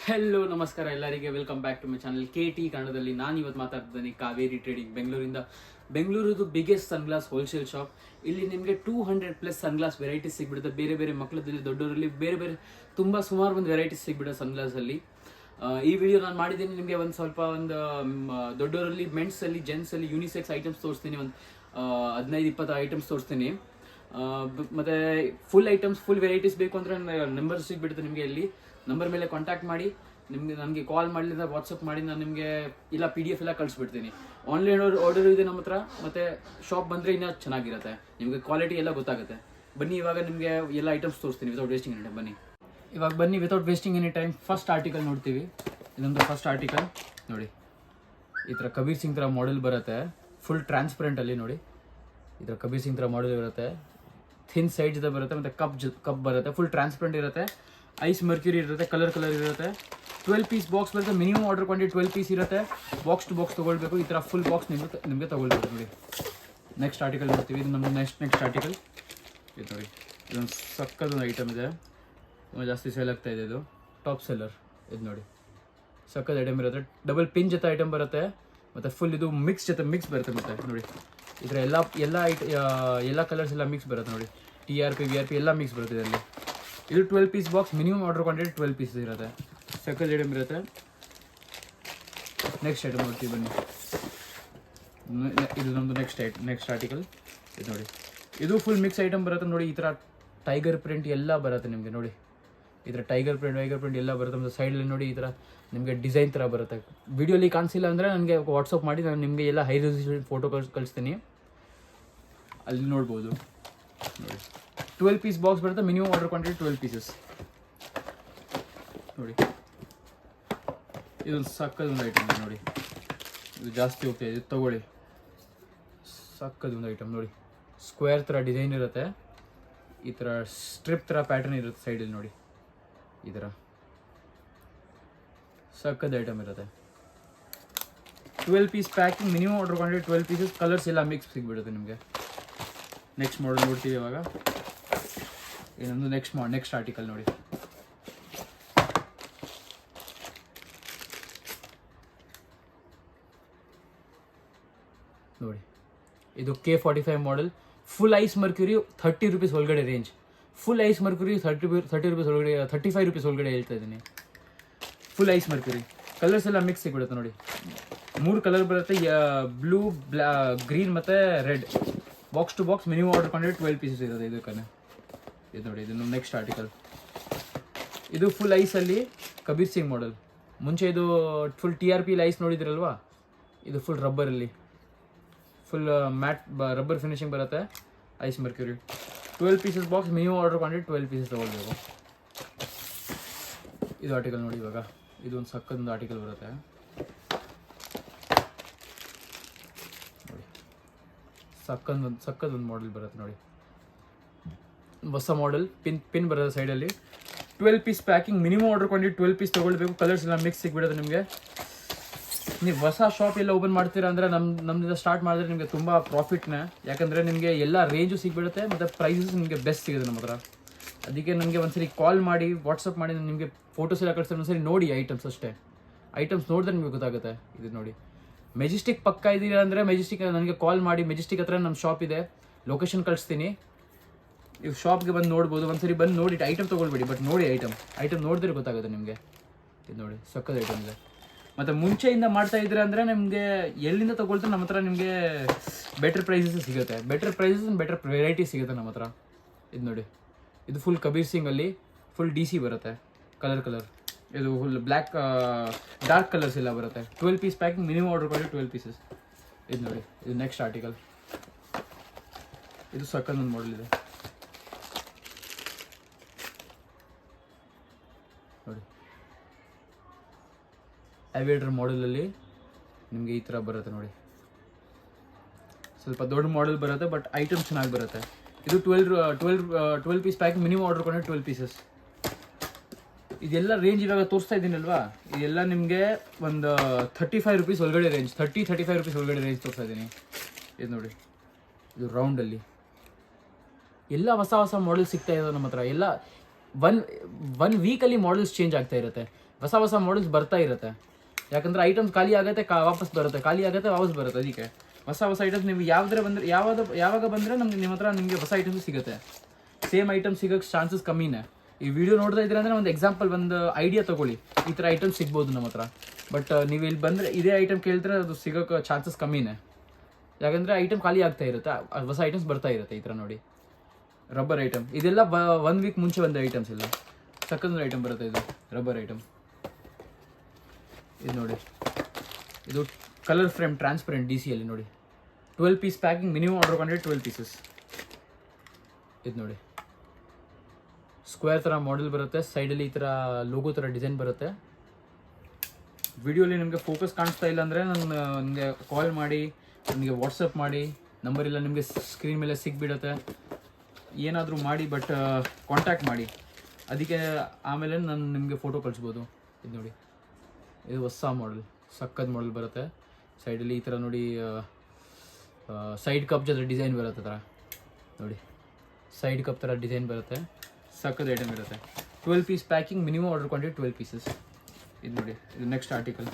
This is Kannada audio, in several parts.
ಹೆಲೋ ನಮಸ್ಕಾರ ಎಲ್ಲರಿಗೆ, welcome back to my channel KT ಕನ್ನಡದಲ್ಲಿ. ನಾನು ಇವತ್ತು ಮಾತಾಡ್ತಿದ್ದೀನಿ ಕಾವೇರಿ ಟ್ರೇಡಿಂಗ್ ಬೆಂಗಳೂರಿಂದ. ಬೆಂಗಳೂರದು ಬಿಗ್ಗೆಸ್ಟ್ ಸನ್ಗ್ಲಾಸ್ ಹೋಲ್ಸೇಲ್ ಶಾಪ್. ಇಲ್ಲಿ ನಿಮಗೆ 200+ ಸನ್ಗ್ಲಾಸ್ ವೆರೈಟೀಸ್ ಸಿಗ್ಬಿಡುತ್ತೆ. ಬೇರೆ ಬೇರೆ ಮಕ್ಕಳದಲ್ಲಿ, ದೊಡ್ಡವರಲ್ಲಿ ಬೇರೆ ಬೇರೆ ಸುಮಾರು ಒಂದು ವೆರೈಟೀಸ್ ಸಿಗ್ಬಿಡುತ್ತೆ ಸನ್ಗ್ಲಾಸಲ್ಲಿ. ಈ ವಿಡಿಯೋ ನಾನು ಮಾಡಿದ್ದೀನಿ ನಿಮಗೆ ಒಂದು ದೊಡ್ಡವರಲ್ಲಿ, ಮೆನ್ಸಲ್ಲಿ, ಜೆಂಟ್ಸಲ್ಲಿ ಯೂನಿಸೆಕ್ಸ್ ಐಟಮ್ಸ್ ತೋರಿಸ್ತೀನಿ. ಒಂದು 15-20 ಐಟಮ್ಸ್ ತೋರಿಸ್ತೀನಿ. ಮತ್ತು ಫುಲ್ ವೆರೈಟೀಸ್ ಬೇಕು ಅಂದರೆ ನಂಬರ್ ಸಿಗ್ಬಿಡುತ್ತೆ ನಿಮಗೆ. ಇಲ್ಲಿ ನಂಬರ್ ಮೇಲೆ ಕಾಂಟ್ಯಾಕ್ಟ್ ಮಾಡಿ, ನನಗೆ ಕಾಲ್ ಮಾಡಲಿಲ್ಲ, ವಾಟ್ಸಪ್ ಮಾಡಿ, ನಾನು ನಿಮಗೆ ಇಲ್ಲ PDF ಎಲ್ಲ ಕಳಿಸ್ಬಿಡ್ತೀನಿ. ಆನ್ಲೈನ್ ಆರ್ಡರ್ ಇದೆ ನಮ್ಮ ಹತ್ರ. ಮತ್ತು ಶಾಪ್ ಬಂದರೆ ಇನ್ನೂ ಚೆನ್ನಾಗಿರುತ್ತೆ, ನಿಮಗೆ ಕ್ವಾಲಿಟಿ ಎಲ್ಲ ಗೊತ್ತಾಗುತ್ತೆ. ಬನ್ನಿ, ಇವಾಗ ನಿಮಗೆ ಎಲ್ಲ ಐಟಮ್ಸ್ ತೋರಿಸ್ತೀನಿ ವಿತೌಟ್ ವೇಸ್ಟಿಂಗ್ ಎನಿ ಟೈಮ್. ಬನ್ನಿ without wasting any time first article ನೋಡ್ತೀವಿ. ಇದೊಂದು ಫಸ್ಟ್ ಆರ್ಟಿಕಲ್ ನೋಡಿ. ಈ ಥರ ಕಬೀರ್ ಸಿಂಗ್ ಥರ ಮಾಡೆಲ್ ಬರುತ್ತೆ, ಫುಲ್ ಟ್ರಾನ್ಸ್ಪರೆಂಟಲ್ಲಿ ನೋಡಿ. ಈ ಥರ ಕಬೀರ್ ಸಿಂಗ್ ಥರ ಮಾಡೆಲ್ ಇರುತ್ತೆ, ಥಿನ್ ಸೈಡ್ಸ್ ಬರುತ್ತೆ, ಮತ್ತು ಕಪ್ ಬರುತ್ತೆ, ಫುಲ್ ಟ್ರಾನ್ಸ್ಪರೆಂಟ್ ಇರುತ್ತೆ. ಐಸ್ ಮರ್ಕ್ಯೂರಿ ಇರುತ್ತೆ, ಕಲರ್ ಇರುತ್ತೆ. 12 ಪೀಸ್ ಬಾಕ್ಸ್ ಬರುತ್ತೆ. ಮಿನಿಮಮ್ ಆರ್ಡರ್ ಕ್ವಾಂಟಿಟಿ 12 ಪೀಸ್ ಇರುತ್ತೆ. ಬಾಕ್ಸ್ ಟು ಬಾಕ್ಸ್ ತೊಗೊಳ್ಬೇಕು. ಈ ಥರ ಫುಲ್ ಬಾಕ್ಸ್ ನಿಮಗೆ ತೊಗೊಳ್ಬೇಕು ನೋಡಿ. ನೆಕ್ಸ್ಟ್ ಆರ್ಟಿಕಲ್ ನೋಡ್ತೀವಿ. ಇದು ನಮ್ಮದು ನೆಕ್ಸ್ಟ್ ಆರ್ಟಿಕಲ್ ಇದು ನೋಡಿ. ಇದೊಂದು ಸಕ್ಕದೊಂದು ಐಟಮ್ ಇದೆ, ತುಂಬ ಜಾಸ್ತಿ ಸೇಲ್ ಆಗ್ತಾ ಇದೆ. ಇದು ಟಾಪ್ ಸೆಲ್ಲರ್. ಇದು ನೋಡಿ, ಸಕ್ಕದ ಐಟಮ್ ಇರುತ್ತೆ. ಡಬಲ್ ಪಿನ್ ಜೊತೆ ಐಟಮ್ ಬರುತ್ತೆ, ಮತ್ತು ಫುಲ್ ಇದು ಮಿಕ್ಸ್ ಬರುತ್ತೆ. ಮತ್ತು ನೋಡಿ, ಈ ಥರ ಎಲ್ಲ ಕಲರ್ಸ್ ಎಲ್ಲ ಮಿಕ್ಸ್ ಬರುತ್ತೆ ನೋಡಿ. TRP VRP ಎಲ್ಲ ಮಿಕ್ಸ್ ಬರುತ್ತೆ ಇದರಲ್ಲಿ. ಇದು 12 piece box. Minimum order quantity 12 piece ಇರುತ್ತೆ. ಸಕ್ಕದ ಐಟಮ್ ಇರುತ್ತೆ. ನೆಕ್ಸ್ಟ್ ಐಟಮ್ ನೋಡ್ತೀವಿ ಬನ್ನಿ. ಇದು ನಮ್ಮದು ನೆಕ್ಸ್ಟ್ ಆರ್ಟಿಕಲ್. ಇದು ನೋಡಿ, ಇದು ಫುಲ್ ಮಿಕ್ಸ್ ಐಟಮ್ ಬರುತ್ತೆ ನೋಡಿ. ಈ ಥರ ಟೈಗರ್ ಪ್ರಿಂಟ್ ಎಲ್ಲ ಬರುತ್ತೆ ನಿಮಗೆ ನೋಡಿ. ಈ ಥರ ಟೈಗರ್ ಪ್ರಿಂಟ್ ಎಲ್ಲ ಬರುತ್ತೆ. ಮತ್ತು ಸೈಡಲ್ಲಿ ನೋಡಿ, ಈ ಥರ ನಿಮಗೆ ಡಿಸೈನ್ ಥರ ಬರುತ್ತೆ. ವಿಡಿಯೋಲಿ ಕಾಣಿಸಿಲ್ಲ ಅಂದರೆ ನನಗೆ ವಾಟ್ಸಪ್ ಮಾಡಿ, ನಾನು ನಿಮಗೆ ಎಲ್ಲ ಹೈ ರೆಸಲ್ಯೂಷನ್ ಫೋಟೋ ಕಳಿಸ್ತೀನಿ, ಅಲ್ಲಿ ನೋಡ್ಬೋದು ನೋಡಿ. 12 ಪೀಸ್ ಬಾಕ್ಸ್ ಬರುತ್ತೆ. ಮಿನಿಮಮ್ ಆರ್ಡರ್ ಕ್ವಾಂಟಿಟಿ 12 ಪೀಸಸ್ ನೋಡಿ. ಇದೊಂದು ಸಕ್ಕದೊಂದು ಐಟಮ್ ನೋಡಿ. ಇದು ಜಾಸ್ತಿ ಹೋಗ್ತಾ ಇದೆ, ಇದು ತೊಗೊಳ್ಳಿ. ಸಕ್ಕದೊಂದು ಐಟಮ್ ನೋಡಿ. ಸ್ಕ್ವೇರ್ ಥರ ಡಿಸೈನ್ ಇರುತ್ತೆ, ಈ ಥರ ಸ್ಟ್ರಿಪ್ ಥರ ಪ್ಯಾಟರ್ನ್ ಇರುತ್ತೆ ಸೈಡಲ್ಲಿ ನೋಡಿ. ಈ ಥರ ಸಕ್ಕದ ಐಟಮ್ ಇರುತ್ತೆ. 12 piece packing. Minimum order quantity 12 pieces. Colours ಎಲ್ಲ ಮಿಕ್ಸ್ ಸಿಗ್ಬಿಡುತ್ತೆ ನಿಮಗೆ. ನೆಕ್ಸ್ಟ್ ಮಾಡೆಲ್ ನೋಡ್ತೀವಿ ಇವಾಗ. ಇನ್ನೊಂದು ನೆಕ್ಸ್ಟ್ ಆರ್ಟಿಕಲ್ ನೋಡಿ. ಇದು K45 model. Full ice mercury 30 rupees ಒಳಗಡೆ range. Full ice mercury 30 rupees ಒಳಗಡೆ, 35 ರೂಪೀಸ್ ಒಳಗಡೆ ಹೇಳ್ತಾ ಇದ್ದೀನಿ. Full ice mercury. ಕಲರ್ಸ್ ಎಲ್ಲ ಮಿಕ್ಸ್ ಸಿಗ್ಬಿಡುತ್ತೆ ನೋಡಿ. 3 ಕಲರ್ ಬರುತ್ತೆ, ಬ್ಲೂ, ಗ್ರೀನ್ ಮತ್ತು red. Box to box. Minimum order quantity 12 pieces ಇರುತ್ತೆ ಇದಕ್ಕೆ. ಇದು ನೋಡಿ, ಇದು ನೆಕ್ಸ್ಟ್ ಆರ್ಟಿಕಲ್. ಇದು ಫುಲ್ ಐಸಲ್ಲಿ ಕಬೀರ್ ಸಿಂಗ್ ಮಾಡೆಲ್. ಮುಂಚೆ ಇದು ಫುಲ್ TRP ಐಸ್ ನೋಡಿದಿರಲ್ವಾ, ಇದು ಫುಲ್ ರಬ್ಬರಲ್ಲಿ, ಫುಲ್ ಮ್ಯಾಟ್ ರಬ್ಬರ್ ಫಿನಿಶಿಂಗ್ ಬರುತ್ತೆ. Ice mercury 12 pieces box. Minimum order quantity 12 pieces ತೊಗೊಳ್ಬೇಕು. ಇದು ಆರ್ಟಿಕಲ್ ನೋಡಿ ಇವಾಗ. ಇದು ಒಂದು ಸಕ್ಕದೊಂದು ಆರ್ಟಿಕಲ್ ಬರುತ್ತೆ ನೋಡಿ. ಸಕ್ಕದೊಂದು ಮಾಡೆಲ್ ಬರುತ್ತೆ ನೋಡಿ. ಹೊಸ ಮಾಡೆಲ್. ಪಿನ್ ಬರುತ್ತೆ ಸೈಡಲ್ಲಿ. 12 piece packing. Minimum order quantity 12 piece ತೊಗೊಳ್ಬೇಕು. ಕಲರ್ಸ್ ಎಲ್ಲ ಮಿಕ್ಸ್ ಸಿಗ್ಬಿಡುತ್ತೆ ನಿಮಗೆ. ನೀವು ಹೊಸ ಶಾಪ್ ಎಲ್ಲ ಓಪನ್ ಮಾಡ್ತೀರಾ ಅಂದರೆ ನಮ್ಮಿಂದ ಸ್ಟಾರ್ಟ್ ಮಾಡಿದ್ರೆ ನಿಮಗೆ ತುಂಬ ಪ್ರಾಫಿಟ್ನೇ. ಯಾಕಂದರೆ ನಿಮಗೆ ಎಲ್ಲ ರೇಂಜು ಸಿಗ್ಬಿಡುತ್ತೆ, ಮತ್ತು ಪ್ರೈಸಸ್ ನಿಮಗೆ ಬೆಸ್ಟ್ ಸಿಗುತ್ತೆ ನಮ್ಮ ಹತ್ರ. ಅದಕ್ಕೆ ನನಗೆ ಒಂದ್ಸರಿ ಕಾಲ್ ಮಾಡಿ, ವಾಟ್ಸಪ್ ಮಾಡಿ, ನಾನು ನಿಮಗೆ ಫೋಟೋಸ್ ಎಲ್ಲ ಕಳಿಸ್ತಾರೆ. ಒಂದ್ಸರಿ ನೋಡಿ ಐಟಮ್ಸ್ ಅಷ್ಟೇ. ಐಟಮ್ಸ್ ನೋಡಿದ್ರೆ ನಿಮಗೆ ಗೊತ್ತಾಗುತ್ತೆ. ಇದು ನೋಡಿ, ಮೆಜೆಸ್ಟಿಕ್ ಪಕ್ಕ ಇದ್ದೀರಾ ಅಂದರೆ ಮೆಜೆಸ್ಟಿಕ್ ನನಗೆ ಕಾಲ್ ಮಾಡಿ. ಮೆಜೆಸ್ಟಿಕ್ ಹತ್ರ ನಮ್ಮ ಶಾಪ್ ಇದೆ, ಲೊಕೇಶನ್ ಕಳಿಸ್ತೀನಿ. ನೀವು ಶಾಪ್ಗೆ ಬಂದು ನೋಡ್ಬೋದು. ಒಂದ್ಸರಿ ಬಂದು ನೋಡಿ ಐಟಮ್ ತೊಗೊಳ್ಬೇಡಿ, ಬಟ್ ನೋಡಿ ಐಟಮ್ ನೋಡಿದ್ರೆ ಗೊತ್ತಾಗುತ್ತೆ ನಿಮಗೆ. ಇದು ನೋಡಿ, ಸಕ್ಕದ ಐಟಮ್ ಇದೆ. ಮತ್ತು ಮುಂಚೆಯಿಂದ ಮಾಡ್ತಾ ಇದ್ರೆ ಅಂದರೆ ನಿಮಗೆ ಎಲ್ಲಿಂದ ತೊಗೊಳ್ತಾರೆ ನಮ್ಮ ಹತ್ರ ನಿಮಗೆ ಬೆಟರ್ ಪ್ರೈಸಸ್ ಸಿಗುತ್ತೆ. ಬೆಟರ್ ವೆರೈಟಿ ಸಿಗುತ್ತೆ ನಮ್ಮ ಹತ್ರ. ಇದು ನೋಡಿ, ಇದು ಫುಲ್ ಕಬೀರ್ ಸಿಂಗಲ್ಲಿ ಫುಲ್ DC ಬರುತ್ತೆ. ಕಲರ್ ಇದು ಫುಲ್ ಬ್ಲ್ಯಾಕ್, ಡಾರ್ಕ್ ಕಲರ್ಸ್ ಎಲ್ಲ ಬರುತ್ತೆ. 12 piece packing. Minimum order quantity 12 pieces. ಇದು ನೋಡಿ, ಇದು ನೆಕ್ಸ್ಟ್ ಆರ್ಟಿಕಲ್. ಇದು ಸಕ್ಕದೊಂದು ಮಾಡೆಲ್ ಇದೆ ನೋಡಿ. ಅವಿಯೇಟರ್ ಮಾಡೆಲಲ್ಲಿ ನಿಮಗೆ ಈ ಥರ ಬರುತ್ತೆ ನೋಡಿ. ಸ್ವಲ್ಪ ದೊಡ್ಡ ಮಾಡೆಲ್ ಬರುತ್ತೆ, ಬಟ್ ಐಟಮ್ ಚೆನ್ನಾಗಿ ಬರುತ್ತೆ. ಇದು 12 piece packing. Minimum order quantity 12 pieces. ಇದೆಲ್ಲ ರೇಂಜ್ ಇವಾಗ ತೋರಿಸ್ತಾ ಇದ್ದೀನಲ್ವಾ, ಇದೆಲ್ಲ ನಿಮಗೆ ಒಂದು 35 ರೂಪೀಸ್ ಒಳಗಡೆ ರೇಂಜ್. 35 ರೂಪೀಸ್ ಒಳಗಡೆ ರೇಂಜ್ ತೋರಿಸ್ತಾ ಇದ್ದೀನಿ. ಇದು ನೋಡಿ, ಇದು ರೌಂಡಲ್ಲಿ ಎಲ್ಲ ಹೊಸ ಮಾಡೆಲ್ ಸಿಗ್ತಾ ಇದೆ ನಮ್ಮ ಹತ್ರ. ಎಲ್ಲ ಒನ್ ವೀಕಲ್ಲಿ ಮಾಡೆಲ್ಸ್ ಚೇಂಜ್ ಆಗ್ತಾ ಇರುತ್ತೆ. ಹೊಸ ಹೊಸ ಮಾಡೆಲ್ಸ್ ಬರ್ತಾ ಇರುತ್ತೆ. ಯಾಕಂದರೆ ಐಟಮ್ಸ್ ಖಾಲಿ ಆಗುತ್ತೆ, ವಾಪಸ್ ಬರುತ್ತೆ, ಖಾಲಿ ಆಗುತ್ತೆ, ವಾಪಸ್ ಬರುತ್ತೆ. ಅದಕ್ಕೆ ಹೊಸ ಹೊಸ ಐಟಮ್ಸ್ ನೀವು ಯಾವಾಗ ಬಂದರೆ ನಿಮ್ಮ ಹತ್ರ ನಿಮಗೆ ಹೊಸ ಐಟಮ್ಸ್ ಸಿಗುತ್ತೆ. ಸೇಮ್ ಐಟಮ್ ಸಿಗೋಕ್ಕೆ ಚಾನ್ಸಸ್ ಕಮ್ಮಿನೇ. ಈ ವಿಡಿಯೋ ನೋಡ್ತಾ ಇದ್ದೀರ ಅಂದರೆ ಒಂದು ಎಕ್ಸಾಂಪಲ್, ಒಂದು ಐಡಿಯಾ ತೊಗೊಳ್ಳಿ, ಈ ಥರ ಐಟಮ್ ಸಿಗ್ಬೋದು ನಮ್ಮ ಹತ್ರ. ಬಟ್ ನೀವು ಇಲ್ಲಿ ಬಂದರೆ ಇದೇ ಐಟಮ್ ಕೇಳಿದ್ರೆ ಅದು ಸಿಗೋಕ್ಕೆ ಚಾನ್ಸಸ್ ಕಮ್ಮಿನೇ. ಯಾಕಂದರೆ ಐಟಮ್ ಖಾಲಿ ಆಗ್ತಾ ಇರುತ್ತೆ, ಹೊಸ ಐಟಮ್ಸ್ ಬರ್ತಾ ಇರುತ್ತೆ. ಈ ಥರ ನೋಡಿ ರಬ್ಬರ್ ಐಟಮ್, ಇದೆಲ್ಲ 1 ವೀಕ್ ಮುಂಚೆ ಬಂದ ಐಟಮ್ಸ್ ಇಲ್ಲ. ಸಕ್ಕತ್ ಐಟಮ್ ಬರುತ್ತೆ ಇದು ರಬ್ಬರ್ ಐಟಮ್. ಇದು ನೋಡಿ, ಇದು ಕಲರ್ ಫ್ರೇಮ್ ಟ್ರಾನ್ಸ್ಪರೆಂಟ್ DCಯಲ್ಲಿ ನೋಡಿ. 12 piece packing, minimum order quantity 12 pieces. ಇದು ನೋಡಿ ಸ್ಕ್ವೇರ್ ಥರ ಮಾಡೆಲ್ ಬರುತ್ತೆ, ಸೈಡಲ್ಲಿ ಈ ಥರ ಲೋಗೋ ಥರ ಡಿಸೈನ್ ಬರುತ್ತೆ. ವಿಡಿಯೋಲಿ ನಿಮಗೆ ಫೋಕಸ್ ಕಾಣಿಸ್ತಾ ಇಲ್ಲ ಅಂದರೆ ನನಗೆ ಕಾಲ್ ಮಾಡಿ, ನನಗೆ ವಾಟ್ಸಪ್ ಮಾಡಿ, ನಂಬರ್ ಇಲ್ಲ ನಿಮಗೆ ಸ್ಕ್ರೀನ್ ಮೇಲೆ ಸಿಕ್ಬಿಡುತ್ತೆ. ಏನಾದರೂ ಮಾಡಿ, ಬಟ್ ಕಾಂಟ್ಯಾಕ್ಟ್ ಮಾಡಿ. ಅದಕ್ಕೆ ಆಮೇಲೆ ನಾನು ನಿಮಗೆ ಫೋಟೋ ಕಳಿಸ್ಬೋದು. ಇದು ನೋಡಿ, ಇದು ಹೊಸ ಮಾಡೆಲ್, ಸಕ್ಕತ್ ಮಾಡೆಲ್ ಬರುತ್ತೆ. ಸೈಡಲ್ಲಿ ಈ ಥರ ನೋಡಿ ಸೈಡ್ ಕಪ್ ಜೊತೆ ಡಿಸೈನ್ ಬರುತ್ತೆ ಥರ ನೋಡಿ, ಸೈಡ್ ಕಪ್ ಥರ ಡಿಸೈನ್ ಬರುತ್ತೆ. ಸಕ್ಕತ್ ಐಟಮ್ ಇರುತ್ತೆ. 12 piece packing, minimum order quantity 12 pieces. ಇದು ನೋಡಿ, ಇದು ನೆಕ್ಸ್ಟ್ ಆರ್ಟಿಕಲ್.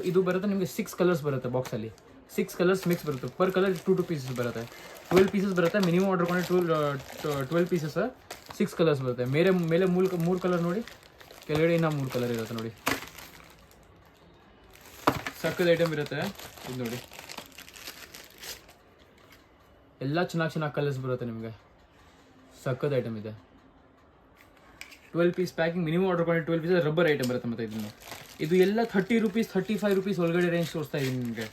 ಇದು ಬರುತ್ತೆ ನಿಮಗೆ 6 ಕಲರ್ಸ್ ಬರುತ್ತೆ ಬಾಕ್ಸಲ್ಲಿ. 6 ಕಲರ್ಸ್ ಮಿಕ್ಸ್ ಬರುತ್ತೆ. ಪರ್ ಕಲರ್ 2 ಪೀಸಸ್ ಬರುತ್ತೆ. 12 ಪೀಸಸ್ ಬರುತ್ತೆ. Minimum order quantity 12 pieces, 6 colours ಬರುತ್ತೆ. ಮೇಲೆ 3 ಕಲರ್ ನೋಡಿ, ಕೆಳಗಡೆ ಇನ್ನೂ 3 ಕಲರ್ ಇರುತ್ತೆ ನೋಡಿ. ಸಕ್ಕತ್ ಐಟಮ್ ಇರುತ್ತೆ. ಇದು ನೋಡಿ, ಎಲ್ಲ ಚೆನ್ನಾಗಿ ಕಲರ್ಸ್ ಬರುತ್ತೆ ನಿಮಗೆ. ಸಕ್ಕತ್ ಐಟಮ್ ಇದೆ. 12 piece packing, minimum order quantity 12 pieces. Rubber item ಬರುತ್ತೆ. ಮತ್ತು ಇದು ಎಲ್ಲ 30 ರೂಪೀಸ್ 35 ರೂಪೀಸ್ ಒಳಗಡೆ ರೇಂಜ್ ತೋರಿಸ್ತಾ ಇದ್ದೀನಿ ನಿಮಗೆ.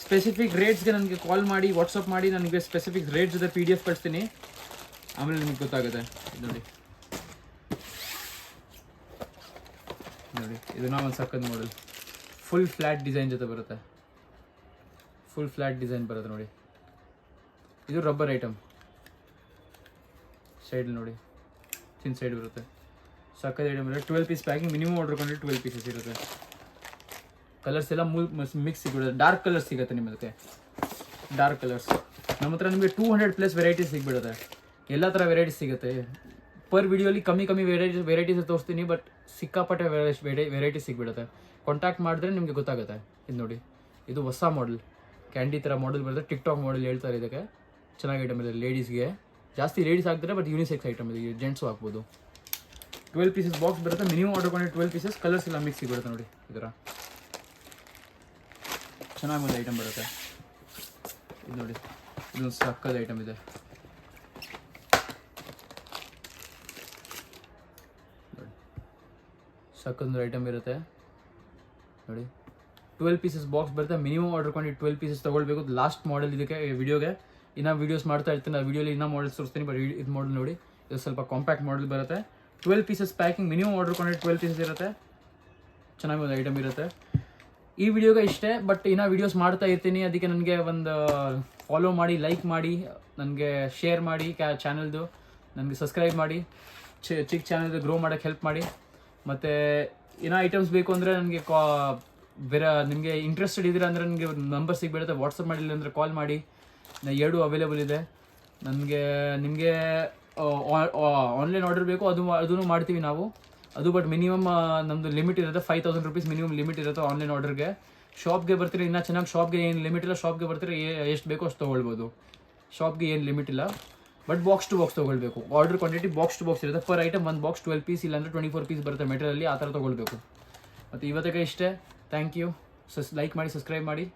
ಸ್ಪೆಸಿಫಿಕ್ ರೇಟ್ಸ್ಗೆ ನನಗೆ ಕಾಲ್ ಮಾಡಿ, ವಾಟ್ಸಪ್ ಮಾಡಿ, ನನಗೆ ಸ್ಪೆಸಿಫಿಕ್ ರೇಟ್ಸ್ ಜೊತೆ PDF ಕಳಿಸ್ತೀನಿ. ಆಮೇಲೆ ನಿಮಗೆ ಗೊತ್ತಾಗುತ್ತೆ. ನೋಡಿ ಇದನ್ನ ಒಂದು ಸಕ್ಕತ್ ಮಾಡೆಲ್, ಫುಲ್ ಫ್ಲ್ಯಾಟ್ ಡಿಸೈನ್ ಜೊತೆ ಬರುತ್ತೆ. ಫುಲ್ ಫ್ಲ್ಯಾಟ್ ಡಿಸೈನ್ ಬರುತ್ತೆ ನೋಡಿ. ಇದು ರಬ್ಬರ್ ಐಟಮ್. ಸೈಡ್ ನೋಡಿ, ಚಿನ್ ಸೈಡ್ ಬರುತ್ತೆ. ಸಕ್ಕತ್ ಐಟಮ್ ಇರುತ್ತೆ. 12 piece packing, minimum order quantity 12 pieces ಇರುತ್ತೆ. ಕಲರ್ಸ್ ಎಲ್ಲ ಮಿಕ್ಸ್ ಸಿಗ್ಬಿಡುತ್ತೆ. ಡಾರ್ಕ್ ಕಲರ್ಸ್ ಸಿಗುತ್ತೆ ನಿಮಗೆ. ಡಾರ್ಕ್ ಕಲರ್ಸ್ ನಮ್ಮ ಹತ್ರ ನಿಮಗೆ 200+ ವೆರೈಟೀಸ್ ಸಿಗ್ಬಿಡುತ್ತೆ. ಎಲ್ಲ ಥರ ವೆರೈಟೀಸ್ ಸಿಗುತ್ತೆ. ಪರ್ ವಿಡಿಯೋಲಿ ಕಮ್ಮಿ ವೆರೈಟೀಸ್ ತೋರಿಸ್ತೀನಿ, ಬಟ್ ಸಿಕ್ಕಾಪಟ್ಟೆ ವೆರೈಟೀಸ್ ಸಿಗ್ಬಿಡುತ್ತೆ. ಕಾಂಟ್ಯಾಕ್ಟ್ ಮಾಡಿದ್ರೆ ನಿಮಗೆ ಗೊತ್ತಾಗುತ್ತೆ. ಇದು ನೋಡಿ, ಇದು ಹೊಸ ಮಾಡೆಲ್, ಕ್ಯಾಂಡಿ ಥರ ಮಾಡೆಲ್ ಬರುತ್ತೆ. ಟಿಕ್ಟಾಕ್ ಮಾಡೆಲ್ ಹೇಳ್ತಾರೆ ಇದಕ್ಕೆ. ಚೆನ್ನಾಗಿ ಐಟಮ್ ಇದೆ. ಲೇಡೀಸ್ಗೆ ಜಾಸ್ತಿ ಲೇಡೀಸ್ ಹಾಕ್ತಾರೆ, ಬಟ್ ಯೂನಿಸೆಕ್ಸ್ ಐಟಮ್ ಇದೆ, ಜೆಂಟ್ಸು ಹಾಕ್ಬೋದು. 12 ಪೀಸಸ್ ಬಾಕ್ಸ್ ಬರುತ್ತೆ. Minimum order quantity 12 pieces. Colours ಎಲ್ಲ ಮಿಕ್ಸ್ ಸಿಗುತ್ತೆ ನೋಡಿ. ಈ ಥರ ಚೆನ್ನಾಗಿ ಒಂದು ಐಟಮ್ ಬರುತ್ತೆ. ಇದು ನೋಡಿ, ಇದೊಂದು ಸಕ್ಕದ ಐಟಮ್ ಇದೆ. ನೋಡಿ ಸಕ್ಕದೊಂದು ಐಟಮ್ ಇರುತ್ತೆ ನೋಡಿ. 12 ಪೀಸಸ್ ಬಾಕ್ಸ್ ಬರುತ್ತೆ. ಮಿನಿಮಮ್ ಆರ್ಡರ್ ಕ್ವಾಂಟಿಟಿ 12 ಪೀಸಸ್ ತೊಗೊಳ್ಬೇಕು. ಲಾಸ್ಟ್ ಮಾಡೆಲ್ ಇದಕ್ಕೆ ವಿಡಿಯೋಗೆ. ಇನ್ನೂ ವೀಡಿಯೋಸ್ ಮಾಡ್ತಾ ಇರ್ತೀನಿ, ಆ ವಿಡಿಯೋಲಿ ಇನ್ನೂ ಮಾಡೆಲ್ಸ್ ತೋರಿಸ್ತೀನಿ. ಬಟ್ ಇದು ಮಾಡೆಲ್ ನೋಡಿ, ಇದು ಸ್ವಲ್ಪ ಕಾಂಪ್ಯಾಕ್ಟ್ ಮಾಡೆಲ್ ಬರುತ್ತೆ. 12 pieces packing, minimum order quantity 12 pieces ಇರುತ್ತೆ. ಚೆನ್ನಾಗಿ ಒಂದು ಐಟಮ್ ಇರುತ್ತೆ. ಈ ವಿಡಿಯೋಗೆ ಇಷ್ಟೇ, ಬಟ್ ಇನ್ನೂ ವೀಡಿಯೋಸ್ ಮಾಡ್ತಾ ಇರ್ತೀನಿ. ಅದಕ್ಕೆ ನನಗೆ ಒಂದು ಫಾಲೋ ಮಾಡಿ, ಲೈಕ್ ಮಾಡಿ, ನನಗೆ ಶೇರ್ ಮಾಡಿ, ಚಾನಲ್ದು ನನಗೆ ಸಬ್ಸ್ಕ್ರೈಬ್ ಮಾಡಿ, ಚಿಕ್ಕ ಚಾನಲ್ದು ಗ್ರೋ ಮಾಡೋಕ್ಕೆ ಹೆಲ್ಪ್ ಮಾಡಿ. ಮತ್ತು ಏನೋ ಐಟಮ್ಸ್ ಬೇಕು ಅಂದರೆ ನನಗೆ ನಿಮಗೆ ಇಂಟ್ರೆಸ್ಟೆಡ್ ಇದ್ದೀರಾ ಅಂದರೆ ನನಗೆ ನಂಬರ್ ಸಿಗ್ಬಿಡುತ್ತೆ. ವಾಟ್ಸಪ್ ಮಾಡಿಲ್ಲ ಅಂದರೆ ಕಾಲ್ ಮಾಡಿ. ಎರಡೂ ಅವೈಲೇಬಲ್ ಇದೆ. ನಿಮಗೆ ಆನ್ಲೈನ್ ಆರ್ಡರ್ ಬೇಕು, ಅದನ್ನು ಮಾಡ್ತೀವಿ ನಾವು. ಅದು ಬಟ್ ಮಿನಿಮಮ್ ನಮ್ಮದು ಲಿಮಿಟ್ ಇರುತ್ತೆ. 5000 ರೂಪೀಸ್ ಮಿನಿಮಮ್ ಲಿಮಿಟ್ ಇರುತ್ತೆ ಆನ್ಲೈನ್ ಆರ್ಡರ್ಗೆ. ಶಾಪ್ಗೆ ಬರ್ತೀರಿ ಇನ್ನೂ ಚೆನ್ನಾಗಿ. ಶಾಪ್ಗೆ ಏನು ಲಿಮಿಟ್ ಇಲ್ಲ. ಶಾಪ್ಗೆ ಬರ್ತೀರಿ ಎಷ್ಟು ಬೇಕೋ ಅಷ್ಟು ತೊಗೊಳ್ಬೋದು. ಶಾಪ್ಗೆ ಏನು ಲಿಮಿಟ್ ಇಲ್ಲ. ಬಟ್ ಬಾಕ್ಸ್ ಟು ಬಾಕ್ಸ್ ತೊಗೊಳ್ಬೇಕು. Order quantity box to box ಇರುತ್ತೆ. ಪರ್ ಐಟಮ್ ಒಂದು ಬಾಕ್ಸ್ 12 ಪೀಸ್ ಇಲ್ಲಾಂದರೆ 24 ಪೀಸ್ ಬರುತ್ತೆ ಮೆಟೀರಿಯಲ್ಲಿ. ಆ ಥರ ತೊಗೊಳ್ಬೇಕು. ಮತ್ತು ಇವತ್ತಿಗೆ ಇಷ್ಟೇ. Thank you. ಲೈಕ್ ಮಾಡಿ, ಸಬ್ಸ್ಕ್ರೈಬ್ ಮಾಡಿ.